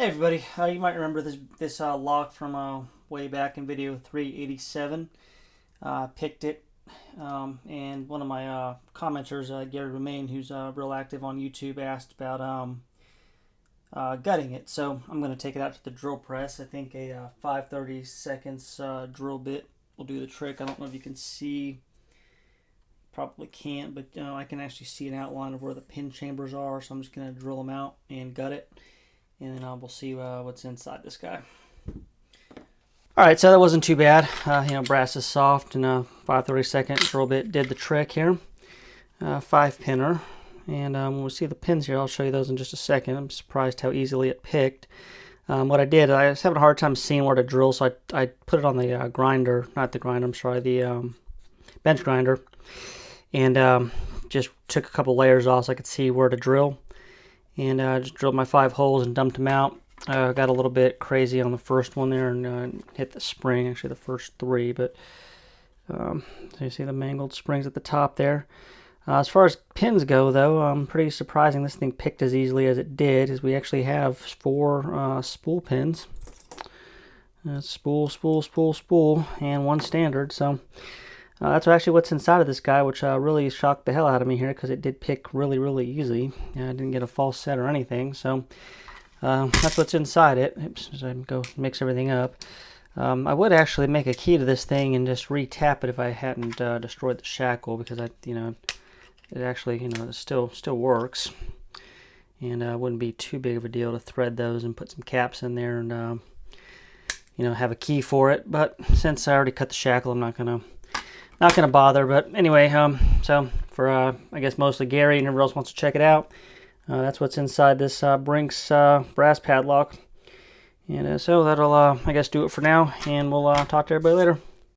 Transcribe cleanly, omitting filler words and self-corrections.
Hey everybody, you might remember this lock from way back in video 387. Picked it, and one of my commenters, Gary Romaine, who's real active on YouTube, asked about gutting it. So I'm going to take it out to the drill press. I think a 5/32 drill bit will do the trick. I don't know if you can see, probably can't, but I can actually see an outline of where the pin chambers are. So I'm just going to drill them out and gut it. And then we'll see what's inside this guy. Alright, so that wasn't too bad. Brass is soft, and a 5/32 drill bit did the trick here. 5-pinner. And when we see the pins here, I'll show you those in just a second. I'm surprised how easily it picked. What I did, I was having a hard time seeing where to drill, so I put it on the grinder, not the grinder, I'm sorry, the bench grinder. And just took a couple layers off so I could see where to drill. And just drilled my 5 holes and dumped them out. Got a little bit crazy on the first one there and hit the spring, actually the first 3. But so you see the mangled springs at the top there. As far as pins go, though, pretty surprising this thing picked as easily as it did, as we actually have 4 spool pins. Spool, spool, spool, spool, and 1 standard. So that's actually what's inside of this guy, which really shocked the hell out of me here, because it did pick really, really easy. I didn't get a false set or anything, so that's what's inside it. Oops, so I can go mix everything up. I would actually make a key to this thing and just re-tap it if I hadn't destroyed the shackle, because it actually, it still works, and it wouldn't be too big of a deal to thread those and put some caps in there and have a key for it. But since I already cut the shackle, I'm not gonna bother. But anyway, so for I guess mostly Gary and everyone else wants to check it out, that's what's inside this Brinks brass padlock. And so that'll I guess do it for now, and we'll talk to everybody later.